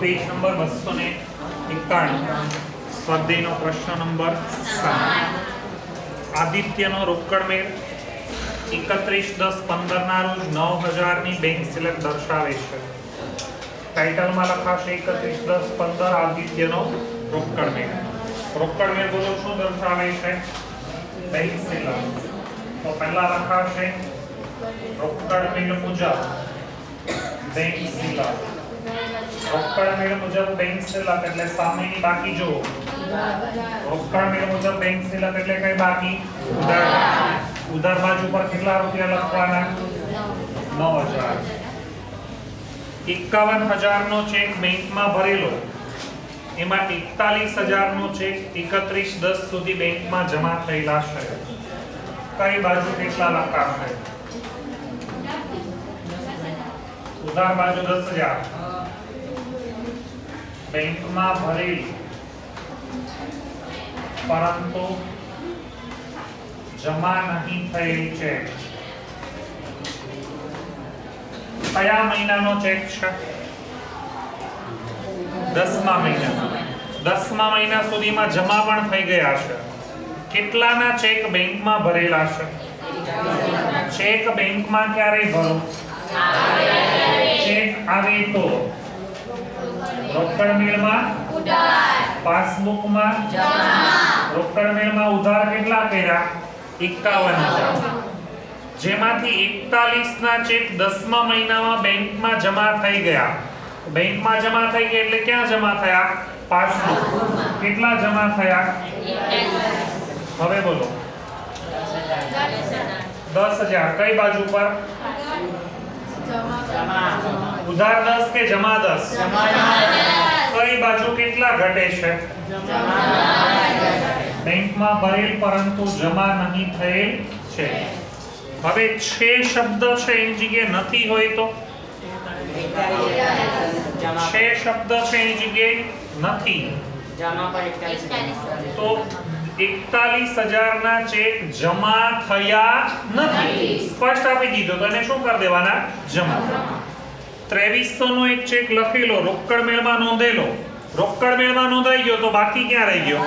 Page number 291 स्वाध्यायનો પ્રશ્ન number 7 આદિત્યનો રોકડ મેળ 31/10/15 ના રોજ 9000 ની બેંક સિલક દર્શાવે છે। ટાઇટલમાં લખાશે 31/10/15 આદિત્યનો રોકડ મેળ। રોકડ મેળ બોલો શું દર્શાવે છે? બેંક સિલક। તો પહેલા લખાશે રોકડ મેળ મુજબ બેંક સિલક। રોકડ મેળ મુજબ બેંક સિલક એટલે સામેની બાકી જો રોકડ મેળ મુજબ બેંક સિલક એટલે કઈ બાકી ઉધાર બાજુ પર કેટલા રૂપિયા લખવાના 9000। 51000 નો ચેક બેંકમાં ભરેલો એમાં 41000 નો ચેક 31/10 સુધી બેંકમાં જમા થયેલા છે। કઈ બાજુ કેટલા લખાશે? ઉધાર બાજુ 10000 बैंक में भरेल परंतु जमा नहीं थયેલ છે। કયા મહિનાનો ચેક છે? 10મા મહિના। 10મા મહિના સુધીમાં જમા પણ થઈ ગયા છે। કેટલાના ચેક બેંકમાં ભરેલા છે? ચેક બેંકમાં ક્યારે ભરો? चेक आवे तो रोकड़ मेल में उधार, पासबुक में जमा। रोकड़ मेल में उधार કેટલા કર્યા? 51000। જેમાંથી 41 ના ચેક 10મા મહિનામાં બેંકમાં જમા થઈ ગયા। બેંકમાં જમા થઈ ગયા એટલે ક્યાં જમા થયા? પાસબુક। કેટલા જમા થયા? 21। હવે બોલો 10000 કઈ બાજુ પર? उधार 10 के जमा 10? कई बाजू કેટલા ઘટે છે? बैंक में भरेल परंतु जमा नहीं થયેલ છે। હવે છે શબ્દ છે એની જગ્યાએ નથી હોય તો છે શબ્દ છે એની જગ્યાએ નથી તો 41000 ના ચેક જમા થયા નથી। સ્પષ્ટ આપી દીધો તો એને શું કરી દેવાના? જમા। 2300 નો એક ચેક લખેલો રોકડ મેળમાં નોંધેલો રોકડ મેળમાં નોંધાઈ ગયો તો બાકી ક્યાં રહી ગયો?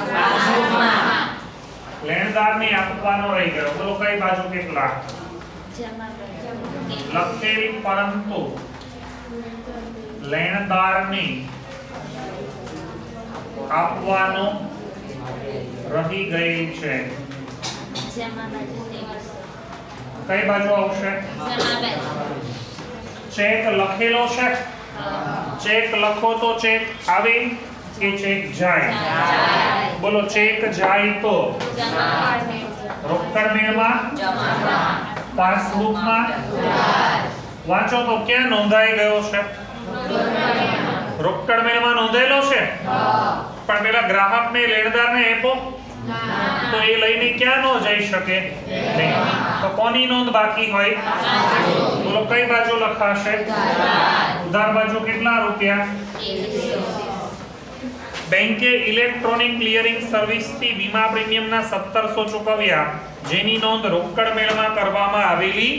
લેણદારને આપવાનો રહી ગયો। બોલો કઈ બાજુ કેટલા? લખેલ પરંતુ લેણદારને આપવાનો रही गई છે। કઈ બાજુ આવશે? ચેક લખેલો છે ચેક લખો તો ચેક આવે કે ચેક જાય? બોલો ચેક જાય તો રોકડ મેળમાં પાસબુકમાં વાંચો તો ક્યાં નોંધાઈ ગયો છે? રોકડ મેળમાં નોંધેલો છે પણ પેલા ગ્રાહકને લેણદારને આપો તો એ લઈને ક્યાં નો જઈ શકે નહીં। તો કોની નોંધ બાકી હોય? બોલો કઈ બાજુ લખાશે? ઉધાર બાજુ કેટલા રૂપિયા? બેંકે ઇલેક્ટ્રોનિક ક્લિયરિંગ સર્વિસ થી વીમા પ્રીમિયમના 1700 ચૂકવ્યા જેની નોંધ રોકડ મેળમાં કરવામાં આવેલી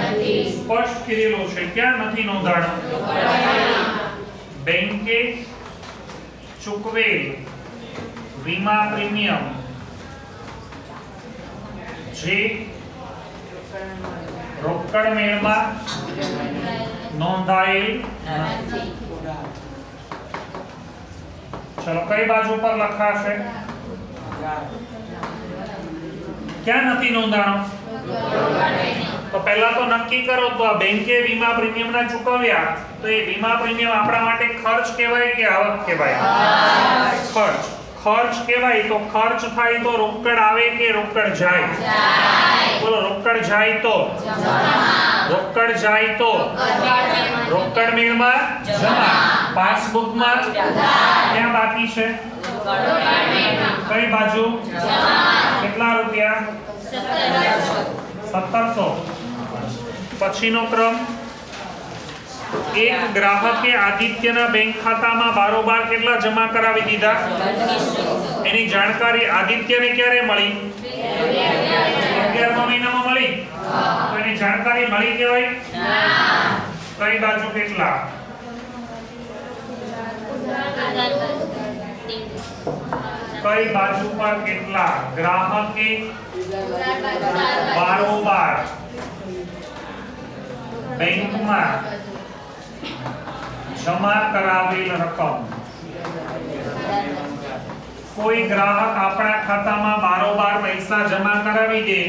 નથી। સ્પષ્ટ કરેલું છે ક્યાં નથી નોંધાણું? બેંકે ચૂકવેલ વીમા પ્રીમિયમ જે રોકડ મેળમાં નોંધાયેલ નથી। ચલો કઈ બાજુ પર લખાશે? ક્યાં નથી નોંધાણો? તો પહેલા તો નક્કી કરો તો આ બેંકે વીમા પ્રીમિયમના ચૂકવ્યા તો એ વીમા પ્રીમિયમ આપણા માટે ખર્ચ કહેવાય કે આવક કહેવાય? ખર્ચ। ખર્ચ કહેવાય તો ખર્ચ થાય તો રોકડ આવે કે રોકડ જાય? બોલો રોકડ જાય તો રોકડ જાય તો રોકડ મેળમાં જમા પાસબુકમાં ક્યાં બાકી છે? કઈ બાજુ? કેટલા રૂપિયા? 1700। પછીનો ક્રમ એક ગ્રાહકે આદિત્યના બેંક ખાતામાં બારોબાર કેટલા જમા કરાવી દીધા? એની જાણકારી આદિત્યને ક્યારે મળી? 11મા મહિનામાં મળી તો એની જાણકારી મળી કહેવાય? કઈ બાજુ કેટલા? કઈ બાજુ પર કેટલા ગ્રાહકે બારોબાર બેંકમાં જમા કરાવેલ રકમ કોઈ ગ્રાહક આપણા ખાતામાં બારોબાર પૈસા જમા કરાવી દે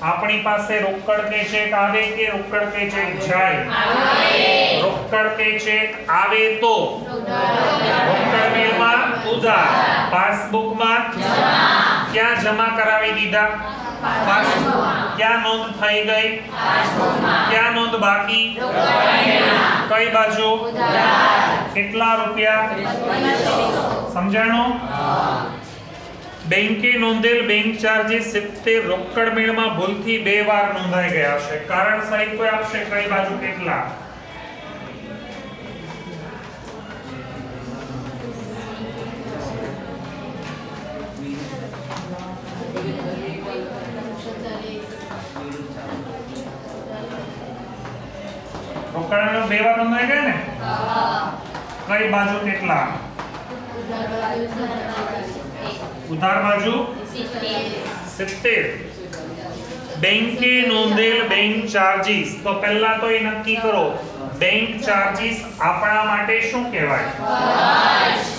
આપણી પાસે રોકડ કે ચેક આવે કે રોકડ કે ચેક જાય રોકડ કે ચેક આવે તો રોકડ મેળમાં ઉધાર પાસબુકમાં ક્યાં જમા કરાવી દીધા ક્યાં નોંધ થઈ ગઈ ક્યાં નોંધ બાકી કઈ બાજુ કેટલા રૂપિયા સમજાણું બેંકે નોંધેલ બેંક ચાર્જીસ 70 રોકડ મેળમાં ભૂલથી 2 વાર નોંધાઈ ગયા છે કારણ સહિત કોઈ આપશે કઈ બાજુ કેટલા રોકડ મેળમાં 2 વાર નોંધાઈ ગયા ને કઈ બાજુ કેટલા ઉધાર બાજુ 70 બેંકે નોંધેલ બેંક ચાર્જીસ તો પહેલા તો એ નક્કી કરો બેંક ચાર્જીસ આપણા માટે શું કહેવાય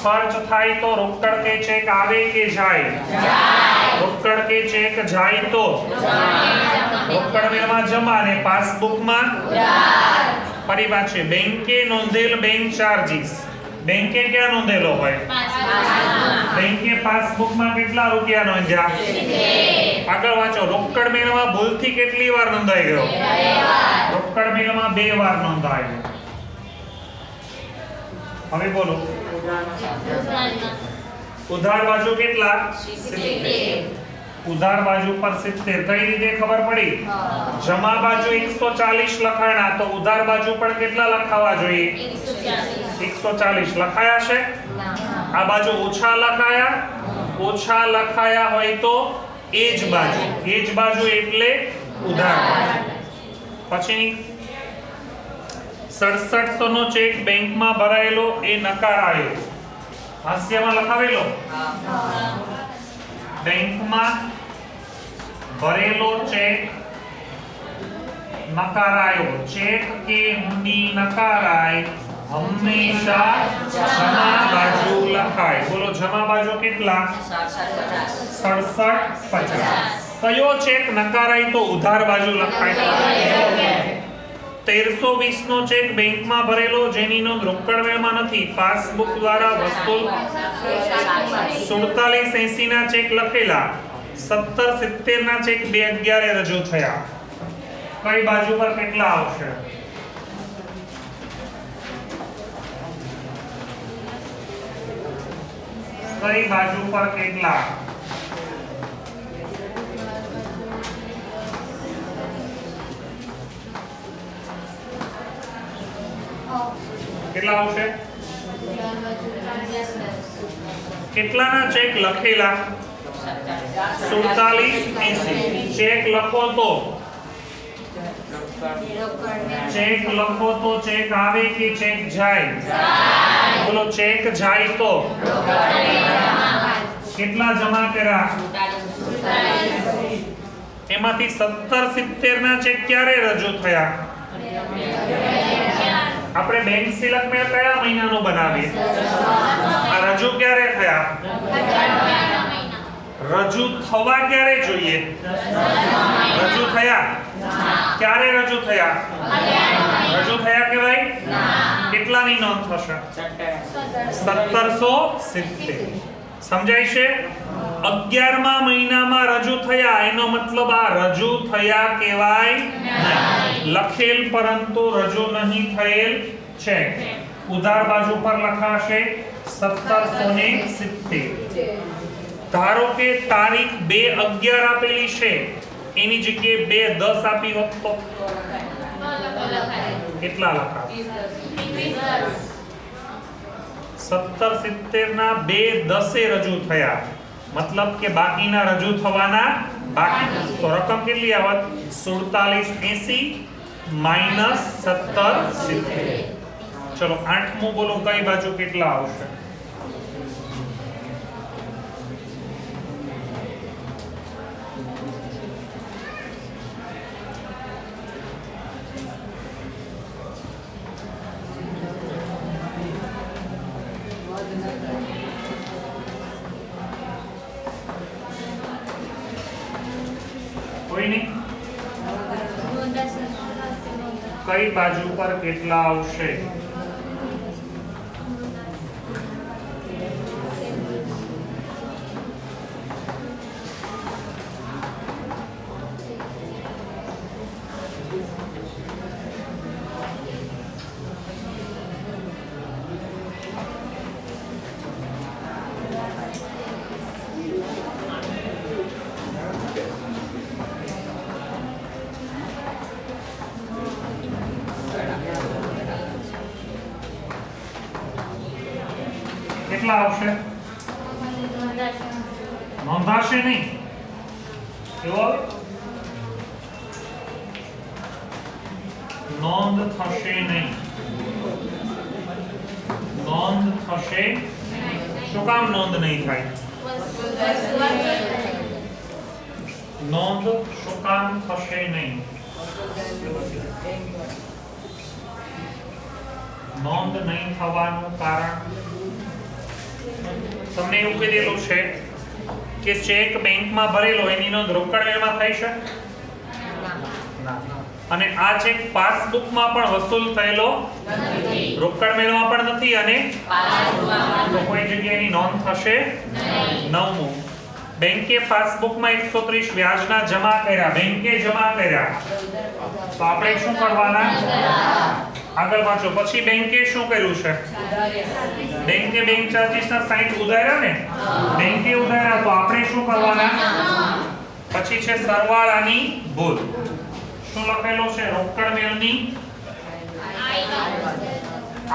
ખર્ચ થાય તો રોકડ કે ચેક આવે કે જાય રોકડ કે ચેક જાય તો રોકડ મેળમાં જમા અને પાસબુકમાં ફરી વાત છે બેંકે નોંધેલ બેંક ચાર્જીસ બેંકે ક્યાં નોંધેલો હોય બેંકે પાસબુકમાં કેટલા રૂપિયા નોંધ્યા આગળ વાંચો રોકડ મેળમાં ભૂલથી કેટલી વાર નોંધાઈ ગયો રોકડ મેળમાં 2 વાર નોંધાયો હવે બોલો ઉધાર બાજુ કેટલા 70 ઉધાર બાજુ પર 70 કઈ રીતે ખબર પડી જમા બાજુ 140 લખાણા તો ઉધાર બાજુ પર કેટલા લખાવા જોઈએ 140 લખાયા છે આ બાજુ ઓછા લખાયા હોય તો એ જ બાજુ એટલે ઉધાર બાજુ પછી 6700 નો ચેક બેંકમાં ભરાયેલો એ નકારાયો હાસ્યમાં લખાવેલો બેંકમાં ભરેલો ચેક નકારાયો ચેક કે હુંડી નકારાય હંમેશા જમા બાજુ લખાય બોલો જમા બાજુ કેટલા 6750 કયો ચેક નકારાય તો ઉધાર બાજુ લખાય 1320 નો ચેક બેંકમાં ભરેલો જેની નોંધ રોકડ મેળમાં નથી પાસબુક દ્વારા વસૂલ 4780 ના ચેક લખેલા 1770 ના ચેક 211 રજૂ થયા કઈ બાજુ પર કેટલા આવશે કઈ બાજુ પર કેટલા કેટલા આવશે કેટલાના ચેક લખેલા 4780 ચેક લખો તો ચેક આવે કે ચેક જાય બોલો ચેક જાય તો કેટલા જમા કર્યા એમાંથી 1770 ના ચેક ક્યારે રજૂ થયા આપણે બેંક સિલક મેળ કયા મહિનાનો બનાવીએ આ રજૂ ક્યારે થયા રજૂ થવા ક્યારે જોઈએ રજૂ થયા ક્યારે રજૂ થયા રજૂ થયા કે ભાઈ કેટલાની નોંધ થશે 1770 સમજાય છે 11મા મહિનામાં રજૂ થયા એનો મતલબ આ રજૂ થયા કહેવાય નહીં લખેલ પરંતુ રજૂ નહીં થયેલ છે ઉધાર બાજુ પર લખાશે 1770 ધારો કે તારીખ 2/11 આપેલી છે એની જગ્યાએ 2/10 આપી હોત તો કેટલા લખાય 1770 ના 2/10 રજૂ થયા मतलब કે બાકીના રજૂ થવાના બાકી તો રકમ કેટલી આવત 4780 -1770 ચલો આઠમું બોલો કઈ બાજુ કેટલા આવશે કઈ બાજુ પર કેટલા આવશે? કેટલા આવશે? નોંધાશે નહીં. કેવો આવે? નોંધ થશે નહીં. નોંધ થશે. શું કામ નોંધ નહીં થાય? નોંધ શું કામ થશે નહીં? નોંધ નહીં થવાનું કારણ તમને એવું કીધેલું છે કે ચેક બેંકમાં ભરેલો એની નોંધ રોકડ વેળમાં થઈ છે ના. અને આ ચેક પાસબુકમાં પણ વસૂલ થયેલો નથી, રોકડ મેળમાં પણ નથી અને તો કોઈ જગ્યાએ એની નોંધ થશે નહીં. નવમું, બેંકે પાસબુકમાં 130 વ્યાજના જમા કર્યા. બેંકે જમા કર્યા તો આપણે શું કરવાના? આગળ વાંચો. પછી બેંકે શું કર્યું છે? બેંકે બેંક ચાર્જીસના 60 ઉધાર્યા ને, બેંકે ઉધાર્યા તો આપણે શું કરવાના? પછી છે સરવાળાની ભૂલ. શું લખેલો છે? રોકડ મેળની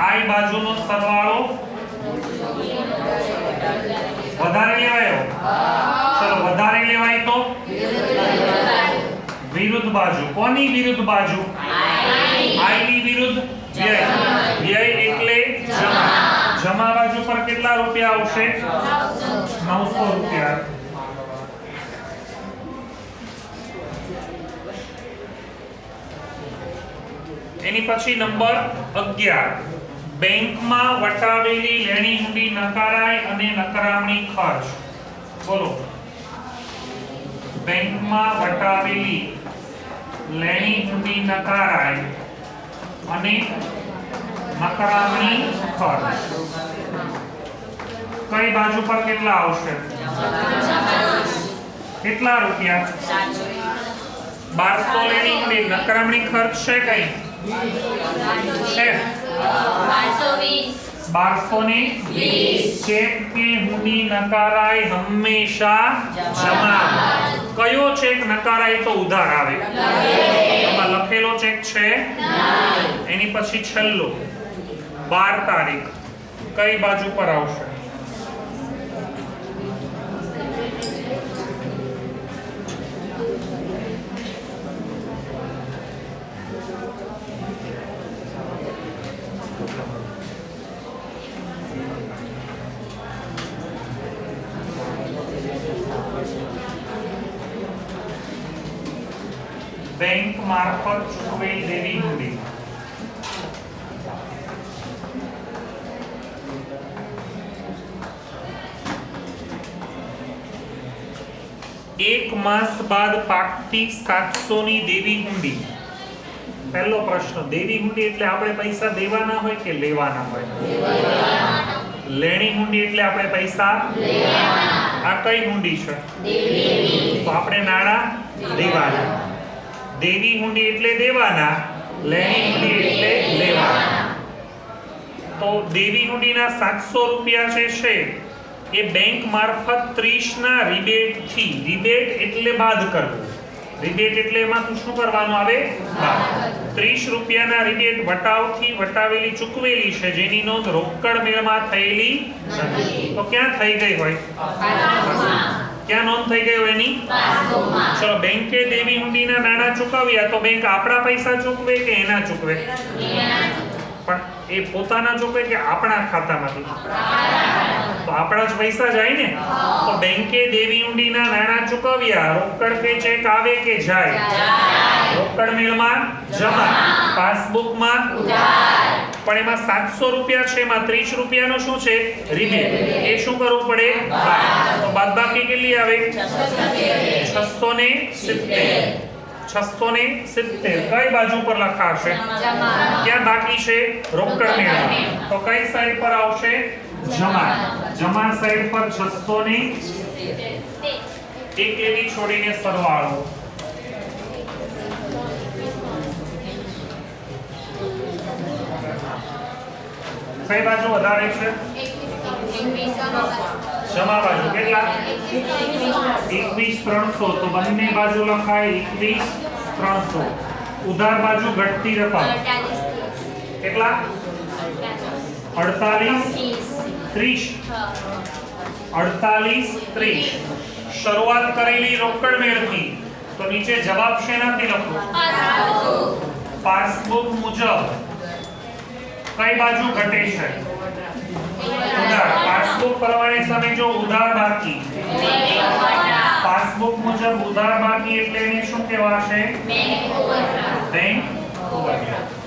આઈ બાજુનો સરવાળો વધારે લેવાયો. ચલો વધારે લેવાય તો વિરુદ્ધ બાજુ. કોની વિરુદ્ધ બાજુ? આઈ ની વિરુદ્ધ વ્યય. વ્યય એટલે જમા. જમા બાજુ પર કેટલા રૂપિયા આવશે? 900 રૂપિયા. એની પછી નંબર 11, બેંકમાં વટાવેલી લેણી હુંડી નકારાય અને નકરામણી ખર્ચ. બોલો. બેંકમાં વટાવેલી લેણી હુંડી નકારાય અને નકરામણી ખર્ચ કઈ બાજુ પર કેટલા આવશે? કેટલા રૂપિયા? 1200 લેણી હુંડી. નકરામણી ખર્ચ છે કઈ છે? 1220. ચેક કે હુંડી નકારાય હંમેશા જમા. કયો ચેક નકારાય તો ઉધાર આવે? એમાં લખેલો ચેક છે. એની પછી છેલ્લો 12 તારીખ કઈ બાજુ પર આવશે? બેંક મારફત ચૂકવેલ દેવી હુંડી. એક માસ બાદ પાકતી 700 ની દેવી હુંડી. પહેલો પ્રશ્ન, દેવી હુંડી એટલે આપણે પૈસા દેવાના હોય કે લેવાના હોય? લેણી હુંડી એટલે આપણે પૈસા લેવાના. આ કઈ હુંડી છે? દેવી. તો આપણે નાણાં દેવાના. દેવી હુંડી એટલે દેવાના, લેણી હુંડી એટલે લેવાના. તો દેવી હુંડીના 700 રૂપિયા છે એ બેંક મારફત 30 ના રિબેટ થી, રિબેટ એટલે બાદ કરવું. રિબેટ એટલે એમાં શું કરવાનું આવે? બાદ. 30 રૂપિયાના રિબેટ વટાવથી વટાવેલી ચૂકવેલી છે જેની નોંધ રોકડ મેળમાં થયેલી નથી. તો ક્યાં થઈ ગઈ હોય? ક્યાં નોંધ થઈ ગઈ હોય એની? ચલો, બેંકે દેવી હુંડીના નાણાં ચૂકવ્યા તો બેંક આપણા પૈસા ચૂકવે કે એના ચૂકવે? પણ એ પોતાના ચૂકવે કે આપણા ખાતામાંથી? તો આપણા જ પૈસા જાય ને. તો બેંકે દેવી હુંડીના નાણાં ચૂકવ્યા, રોકડ કે ચેક આવે કે જાય? રોકડ મેળમાં જમા, પાસબુકમાં ઉધાર. પણ એમાં 700 રૂપિયા છે, એમાં 30 રૂપિયાનો શું છે? રિબેટ. એ શું કરવું પડે? બાદ. તો બાદબાકી કેટલી આવે? 670. 670 કઈ બાજુ પર લખાશે? ક્યાં બાકી છે? રોકડ મેળમાં. તો કઈ સાઈડ પર આવશે? જમા. જમા સાઈડ પર 670 એક લીટી છોડીને સરવાળો. કઈ બાજુ વધારે છે? જમા બાજુ. કેટલા? 21300. તો બંને બાજુ લખાય 21300. ઉધાર બાજુ ઘટતી રકમ કેટલા? 48 30. 48 30. શરૂઆત કરેલી રોકડ મેળથી. તો નીચે જવાબ શેનાથી લખો? પાસબુક મુજબ કઈ બાજુ ઘટે છે? ઉધાર. પાસબુક પ્રમાણે સમજો ઉધાર બાકી. પાસબુક મુજબ ઉધાર બાકી એટલે એને શું કહેવાશે? Bank overdraft.